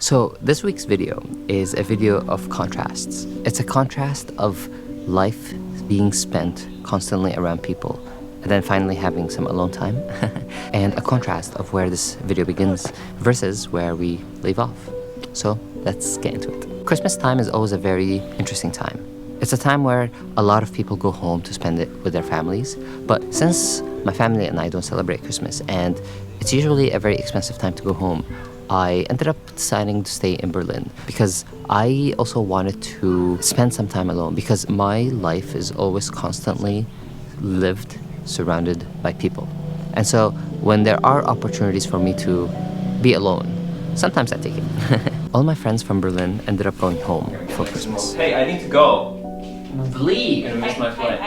So this week's video is a video of contrasts. It's a contrast of life being spent constantly around people and then finally having some alone time and a contrast of where this video begins versus where we leave off. So let's get into it. Christmas time is always a very interesting time. It's a time where a lot of people go home to spend it with their families, but since my family and I don't celebrate Christmas and it's usually a very expensive time to go home, I ended up deciding to stay in Berlin because I also wanted to spend some time alone because my life is always constantly lived surrounded by people. And so when there are opportunities for me to be alone, sometimes I take it. All my friends from Berlin ended up going home for Christmas. Hey, I need to go. Leave! I'm gonna miss my flight.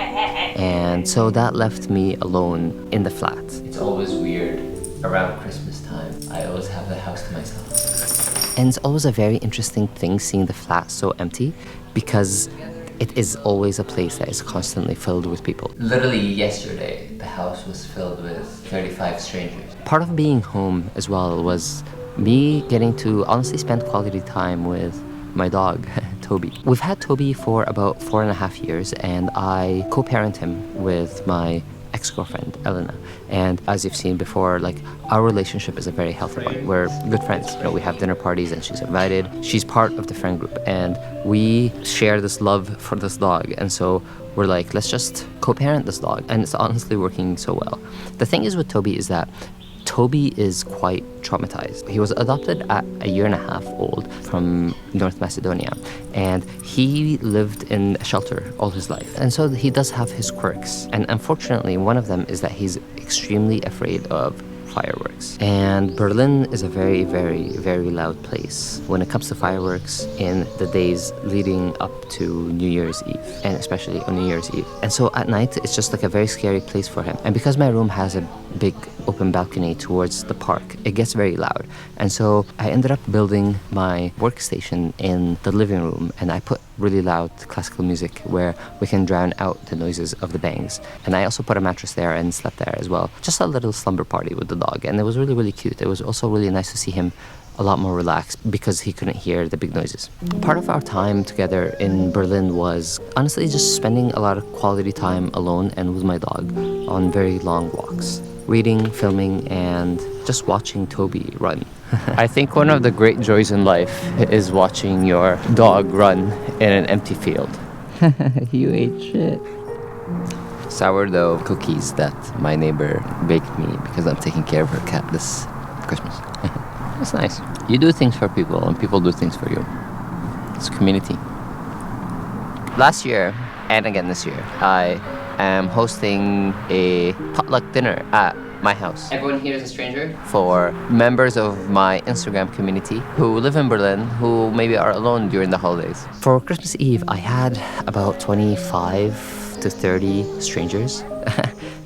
And so that left me alone in the flat. It's always weird around Christmas time. I always have the house to myself. And it's always a very interesting thing seeing the flat so empty because it is always a place that is constantly filled with people. Literally yesterday, the house was filled with 35 strangers. Part of being home as well was me getting to honestly spend quality time with my dog, Toby. We've had Toby for about 4.5 years and I co-parent him with my ex-girlfriend, Elena. And as you've seen before, like our relationship is a very healthy one. We're good friends. You know, we have dinner parties and she's invited. She's part of the friend group and we share this love for this dog. And so we're like, let's just co-parent this dog. And it's honestly working so well. The thing is with Toby is that Toby is quite traumatized. He was adopted at 1.5 years old from North Macedonia, and he lived in a shelter all his life. And so he does have his quirks. And unfortunately, one of them is that he's extremely afraid of fireworks. And Berlin is a very, very, very loud place when it comes to fireworks in the days leading up to New Year's Eve, and especially on New Year's Eve. And so at night, it's just like a very scary place for him. And because my room has a big open balcony towards the park, it gets very loud. And so I ended up building my workstation in the living room and I put really loud classical music where we can drown out the noises of the bangs. And I also put a mattress there and slept there as well. Just a little slumber party with the dog, and it was really, really cute. It was also really nice to see him a lot more relaxed because he couldn't hear the big noises. Part of our time together in Berlin was honestly just spending a lot of quality time alone and with my dog on very long walks. Reading, filming, and just watching Toby run. I think one of the great joys in life is watching your dog run in an empty field. You ate shit. Sourdough cookies that my neighbor baked me because I'm taking care of her cat this Christmas. It's nice. You do things for people and people do things for you. It's a community. Last year, and again this year, I am hosting a potluck dinner at my house. Everyone here is a stranger for members of my Instagram community who live in Berlin, who maybe are alone during the holidays. For Christmas Eve, I had about 25 to 30 strangers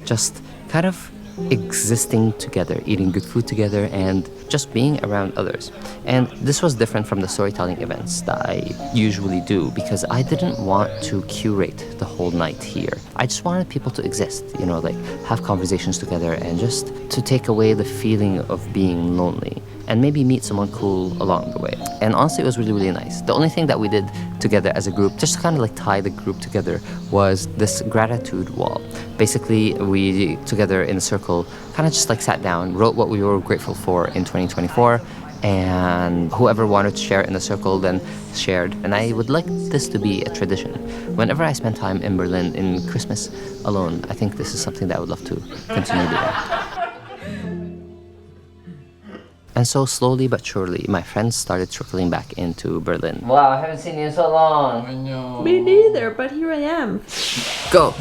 just kind of existing together, eating good food together, and just being around others. And this was different from the storytelling events that I usually do because I didn't want to curate the whole night here. I just wanted people to exist, you know, like have conversations together and just to take away the feeling of being lonely and maybe meet someone cool along the way. And honestly, it was really, really nice. The only thing that we did together as a group, just to kind of like tie the group together, was this gratitude wall. Basically, we together in a circle kind of just like sat down, wrote what we were grateful for in 2024, and whoever wanted to share in the circle then shared. And I would like this to be a tradition. Whenever I spend time in Berlin in Christmas alone, I think this is something that I would love to continue doing. And so slowly but surely, my friends started trickling back into Berlin. Wow, I haven't seen you in so long. I know. Me neither, but here I am. Go!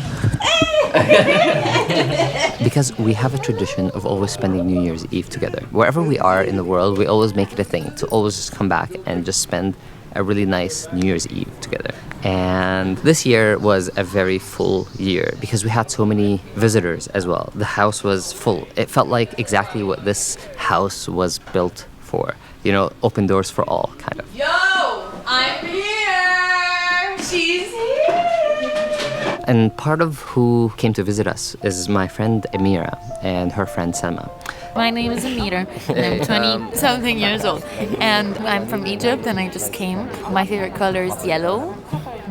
Because we have a tradition of always spending New Year's Eve together. Wherever we are in the world, we always make it a thing to always just come back and just spend a really nice New Year's Eve together. And this year was a very full year because we had so many visitors as well. The house was full. It felt like exactly what this house was built for. You know, open doors for all, kind of. Yo, I'm here. She's here. And part of who came to visit us is my friend Amir and her friend Selma. My name is Amir, and I'm 20-something years old. And I'm from Egypt, and I just came. My favorite color is yellow,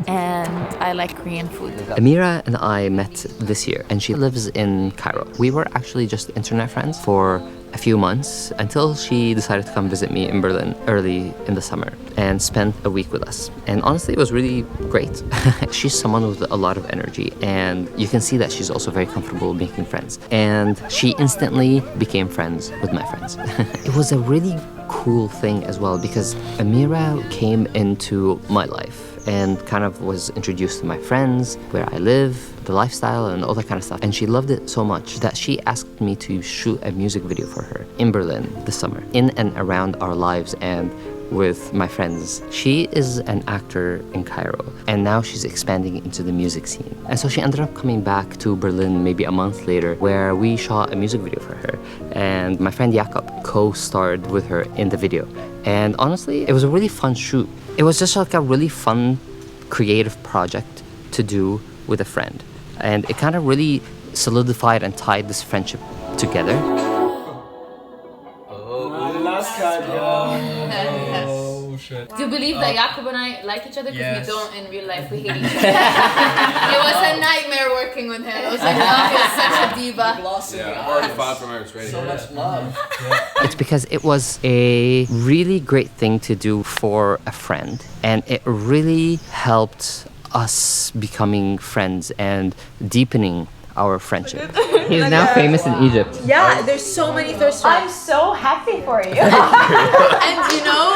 and I like Korean food. Amira and I met this year, and she lives in Cairo. We were actually just internet friends for a few months until she decided to come visit me in Berlin early in the summer and spend a week with us. And honestly, it was really great. She's someone with a lot of energy, and you can see that she's also very comfortable making friends. And she instantly became friends with my friends. It was a really cool thing as well because Amira came into my life and kind of was introduced to my friends, where I live, the lifestyle, and all that kind of stuff. And she loved it so much that she asked me to shoot a music video for her in Berlin this summer, in and around our lives and with my friends. She is an actor in Cairo, and now she's expanding into the music scene. And so she ended up coming back to Berlin maybe a month later, where we shot a music video for her. And my friend Jakob co-starred with her in the video. And honestly, it was a really fun shoot. It was just like a really fun, creative project to do with a friend. And it kind of really solidified and tied this friendship together. Do you believe that Jakob and I like each other? Because we don't in real life, we hate each other. It was a nightmare working with him. It was like, oh, he's such a diva. I've already fought for Marriage Ready. So much love. It's because it was a really great thing to do for a friend, and it really helped us becoming friends and deepening our friendship. He's now famous in Egypt. Yeah, there's so many thirst traps. I'm so happy for you. And you know,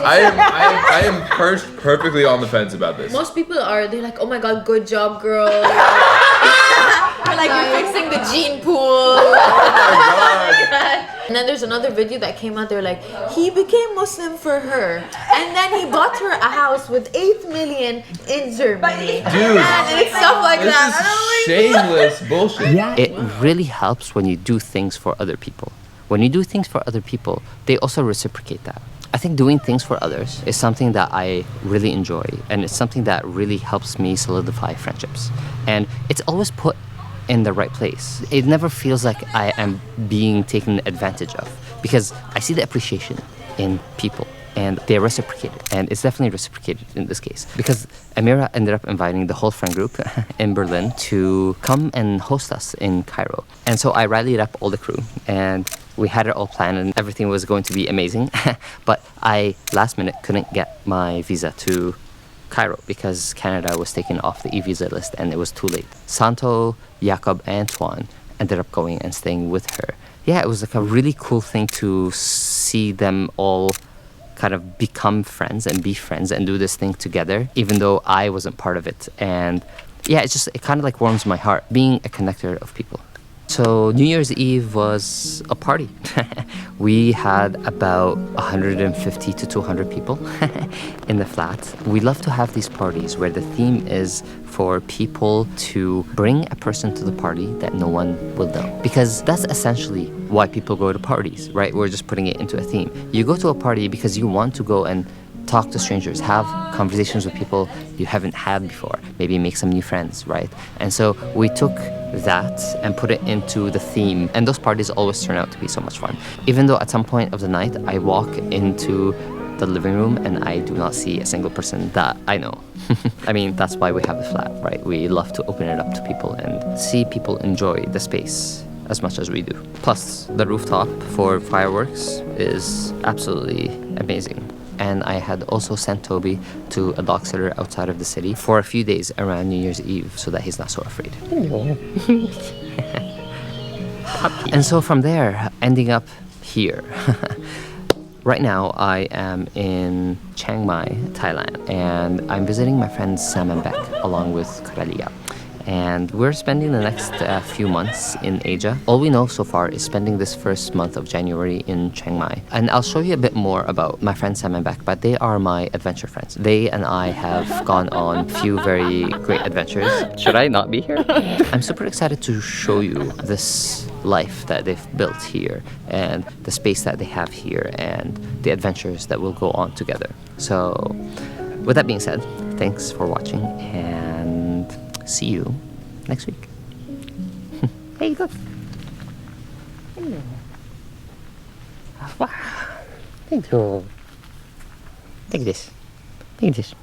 I am perched perfectly on the fence about this. most people they're like, oh my god, good job, girl. Or like, you're fixing the gene pool. Oh my god. And then there's another video that came out. They're like, he became Muslim for her, and then he bought her a house with 8 million in Germany. Dude, And it's stuff like this that. is shameless bullshit. Yeah. It really helps when you do things for other people. When you do things for other people, they also reciprocate that. I think doing things for others is something that I really enjoy, and it's something that really helps me solidify friendships. And it's always put in the right place. It never feels like I am being taken advantage of, because I see the appreciation in people and they reciprocate it. And it's definitely reciprocated in this case, because Amira ended up inviting the whole friend group in Berlin to come and host us in Cairo. And so I rallied up all the crew, and we had it all planned and everything was going to be amazing. But I, last minute, couldn't get my visa to Cairo because Canada was taken off the e-visa list and it was too late. Santo, Jakob, and Antoine ended up going and staying with her. Yeah, it was like a really cool thing to see them all kind of become friends and be friends and do this thing together, even though I wasn't part of it. And yeah, it kind of like warms my heart, being a connector of people. So New Year's Eve was a party. We had about 150 to 200 people in the flat. We love to have these parties where the theme is for people to bring a person to the party that no one will know. Because that's essentially why people go to parties, right? We're just putting it into a theme. You go to a party because you want to go and talk to strangers, have conversations with people you haven't had before, maybe make some new friends, right? And so we took that and put it into the theme, and those parties always turn out to be so much fun. Even though at some point of the night I walk into the living room and I do not see a single person that I know. I mean, that's why we have the flat, right? We love to open it up to people and see people enjoy the space as much as we do. Plus, the rooftop for fireworks is absolutely amazing. And I had also sent Toby to a dog sitter outside of the city for a few days around New Year's Eve so that he's not so afraid. And so from there, ending up here. Right now, I am in Chiang Mai, Thailand, and I'm visiting my friends Sam and Beck along with Coralia. And we're spending the next few months in Asia. All we know so far is spending this first month of January in Chiang Mai. And I'll show you a bit more about my friends Sam and Beck, but they are my adventure friends. They and I have gone on a few very great adventures. Should I not be here? I'm super excited to show you this life that they've built here and the space that they have here and the adventures that we'll go on together. So with that being said, thanks for watching and see you next week. Hey, look. Wow. Thank you. Take this. Take this.